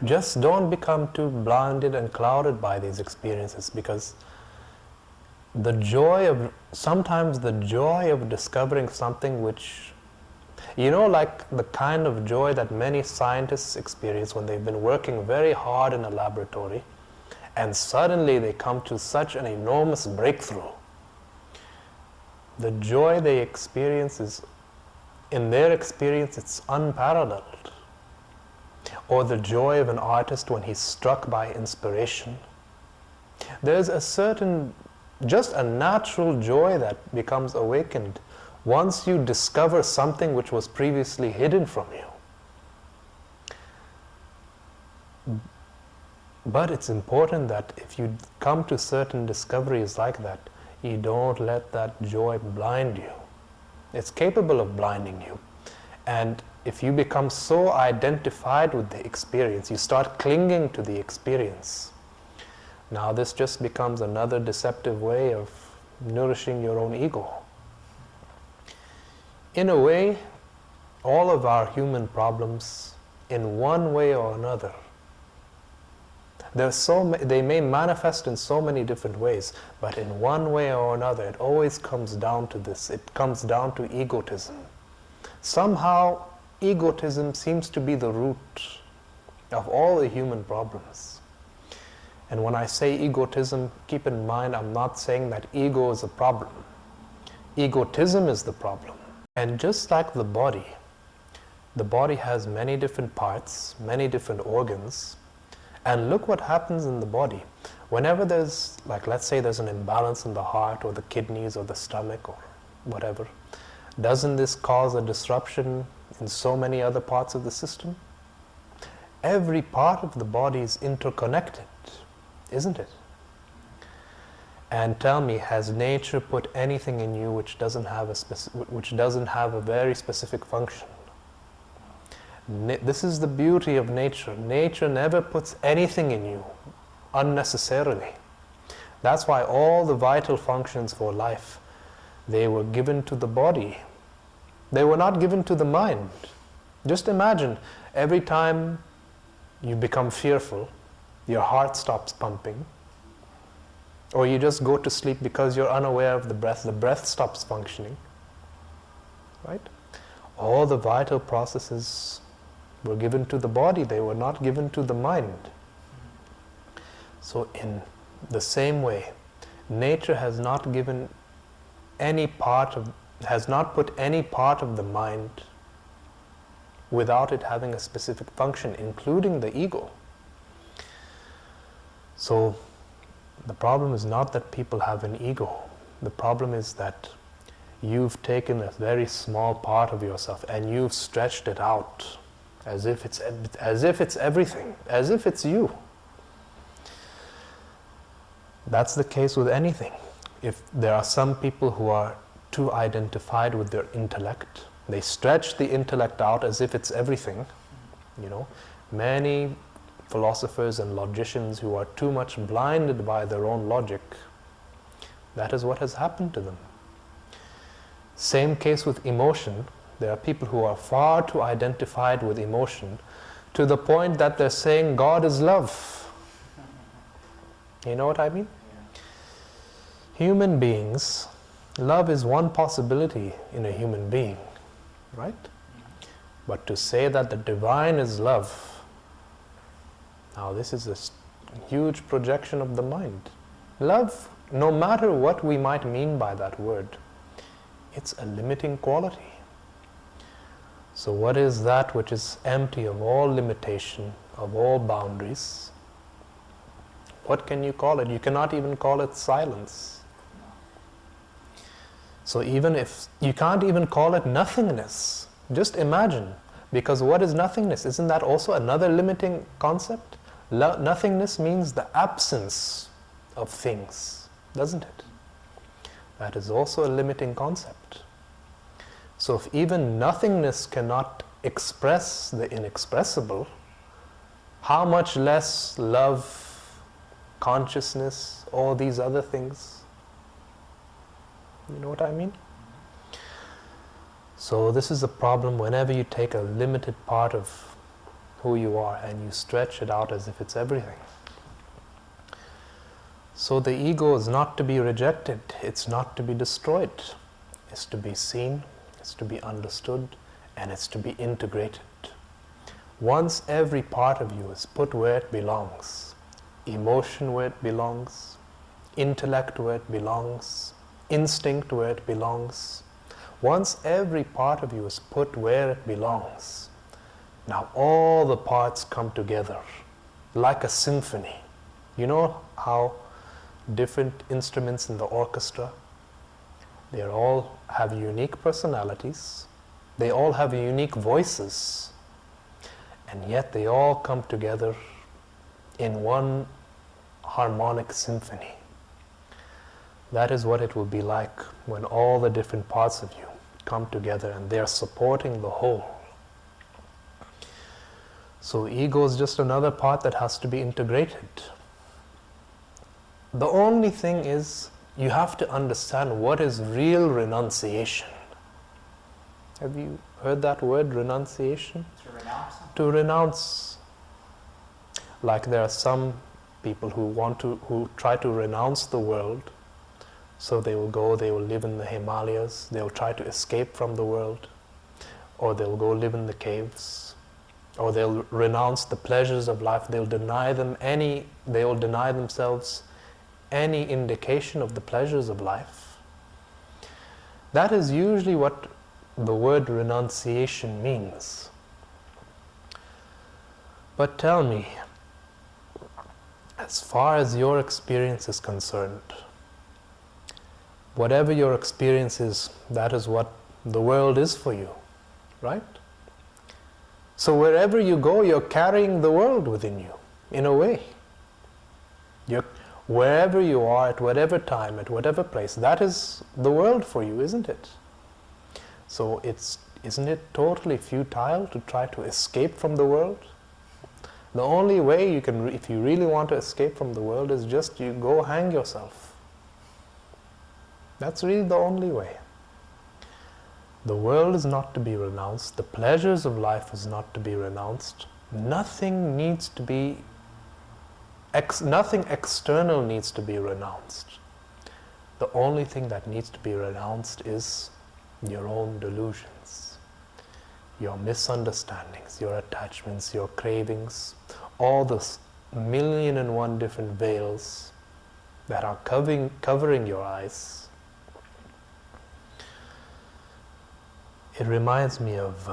just don't become too blinded and clouded by these experiences, because sometimes the joy of discovering something which, like the kind of joy that many scientists experience when they've been working very hard in a laboratory and suddenly they come to such an enormous breakthrough. The joy they experience is, in their experience, it's unparalleled. Or the joy of an artist when he's struck by inspiration. There's a certain, just a natural joy that becomes awakened once you discover something which was previously hidden from you. But it's important that if you come to certain discoveries like that, you don't let that joy blind you. It's capable of blinding you. And if you become so identified with the experience, you start clinging to the experience. Now this just becomes another deceptive way of nourishing your own ego. In a way, all of our human problems, in one way or another, they may manifest in so many different ways, but in one way or another, it always comes down to this. It comes down to egotism. Somehow, egotism seems to be the root of all the human problems. And when I say egotism, keep in mind, I'm not saying that ego is a problem. Egotism is the problem. And just like the body has many different parts, many different organs. And look what happens in the body. Whenever there's, let's say there's an imbalance in the heart or the kidneys or the stomach or whatever, doesn't this cause a disruption in so many other parts of the system? Every part of the body is interconnected, isn't it? And tell me, has nature put anything in you which doesn't have a very specific function? This is the beauty of nature. Nature never puts anything in you unnecessarily. That's why all the vital functions for life, they were given to the body. They were not given to the mind. Just imagine, every time you become fearful, your heart stops pumping, or you just go to sleep because you're unaware of the breath stops functioning, right? All the vital processes were given to the body, they were not given to the mind. So in the same way, nature has not put any part of the mind without it having a specific function, including the ego. So the problem is not that people have an ego. The problem is that you've taken a very small part of yourself and you've stretched it out as if it's everything, as if it's you. That's the case with anything. If there are some people who are too identified with their intellect, they stretch the intellect out as if it's everything. Many philosophers and logicians who are too much blinded by their own logic, that is what has happened to them. Same case with emotion. There are people who are far too identified with emotion to the point that they're saying God is love. You know what I mean? Human beings, love is one possibility in a human being, right? But to say that the divine is love, now this is a huge projection of the mind. Love, no matter what we might mean by that word, it's a limiting quality. So what is that which is empty of all limitation, of all boundaries? What can you call it? You cannot even call it silence. So even if you can't even call it nothingness, just imagine, because what is nothingness? Isn't that also another limiting concept? Nothingness means the absence of things, doesn't it? That is also a limiting concept. So if even nothingness cannot express the inexpressible, how much less love, consciousness, all these other things? You know what I mean? So this is a problem whenever you take a limited part of who you are, and you stretch it out as if it's everything. So the ego is not to be rejected, it's not to be destroyed. It's to be seen, it's to be understood, and it's to be integrated. Once every part of you is put where it belongs, emotion where it belongs, intellect where it belongs, instinct where it belongs, once every part of you is put where it belongs, now all the parts come together like a symphony. You know how different instruments in the orchestra, they all have unique personalities, they all have unique voices, and yet they all come together in one harmonic symphony. That is what it will be like when all the different parts of you come together and they are supporting the whole. So ego is just another part that has to be integrated. The only thing is, you have to understand what is real renunciation. Have you heard that word, renunciation? To renounce? To renounce. Like there are some people who try to renounce the world. So they will live in the Himalayas, they will try to escape from the world, or they'll go live in the caves, or they'll renounce the pleasures of life, they'll deny themselves any indication of the pleasures of life. That is usually what the word renunciation means. But tell me, as far as your experience is concerned, whatever your experience is, that is what the world is for you, right? So wherever you go, you're carrying the world within you, in a way. Wherever you are, at whatever time, at whatever place, that is the world for you, isn't it? So isn't it totally futile to try to escape from the world? The only way you can, if you really want to escape from the world, is just you go hang yourself. That's really the only way. The world is not to be renounced. The pleasures of life is not to be renounced. Nothing needs to be, nothing external needs to be renounced. The only thing that needs to be renounced is your own delusions, your misunderstandings, your attachments, your cravings, all the 1,000,001 different veils that are covering your eyes. It reminds me of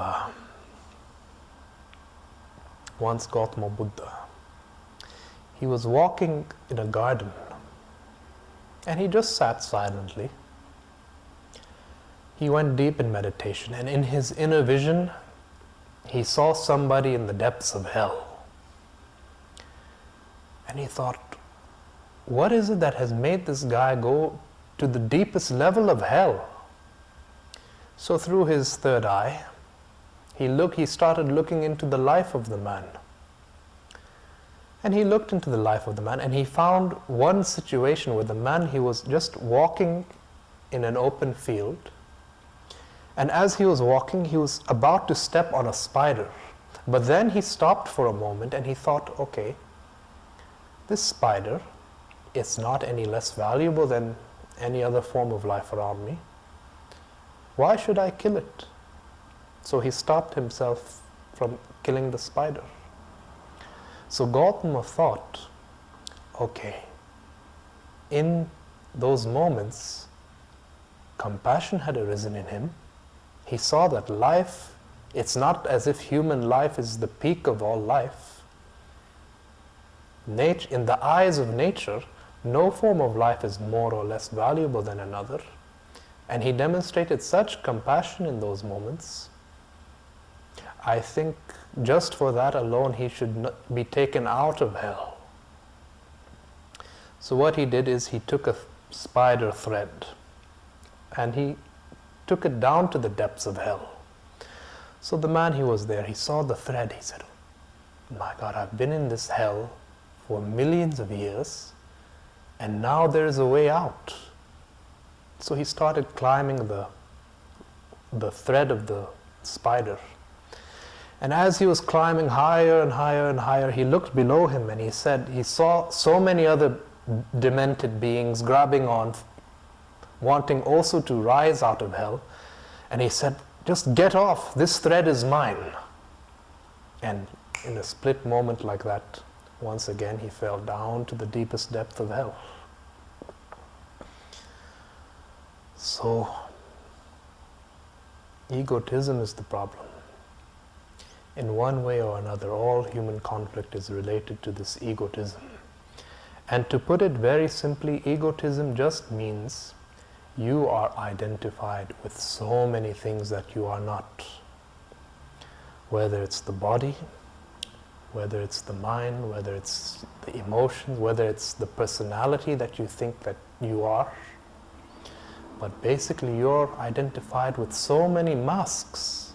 once Gautama Buddha. He was walking in a garden and he just sat silently. He went deep in meditation, and in his inner vision, he saw somebody in the depths of hell. And he thought, what is it that has made this guy go to the deepest level of hell? So through his third eye, he started looking into the life of the man. And he looked into the life of the man, and he found one situation where the man, he was just walking in an open field. And as he was walking, he was about to step on a spider. But then he stopped for a moment and he thought, okay, this spider is not any less valuable than any other form of life around me. Why should I kill it? So he stopped himself from killing the spider. So Gautama thought, okay, in those moments, compassion had arisen in him. He saw that life, it's not as if human life is the peak of all life. In the eyes of nature, no form of life is more or less valuable than another. And he demonstrated such compassion in those moments. I think just for that alone, he should not be taken out of hell. So what he did is he took a spider thread and he took it down to the depths of hell. So the man, he was there, he saw the thread, he said, my God, I've been in this hell for millions of years, and now there is a way out. So he started climbing the thread of the spider. And as he was climbing higher and higher and higher, he looked below him and he said he saw so many other demented beings grabbing on, wanting also to rise out of hell. And he said, just get off, this thread is mine. And in a split moment like that, once again he fell down to the deepest depth of hell. So, egotism is the problem. In one way or another, all human conflict is related to this egotism. And to put it very simply, egotism just means you are identified with so many things that you are not. Whether it's the body, whether it's the mind, whether it's the emotions, whether it's the personality that you think that you are. But basically you're identified with so many masks.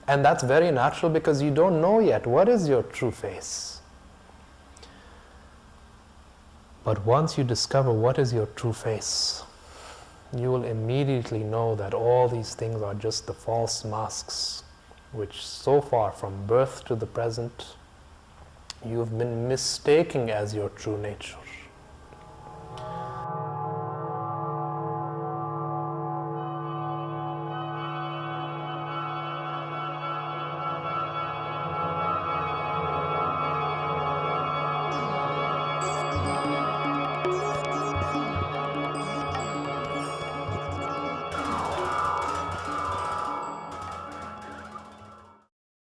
And that's very natural because you don't know yet what is your true face. But once you discover what is your true face, you will immediately know that all these things are just the false masks which so far from birth to the present you have been mistaking as your true nature.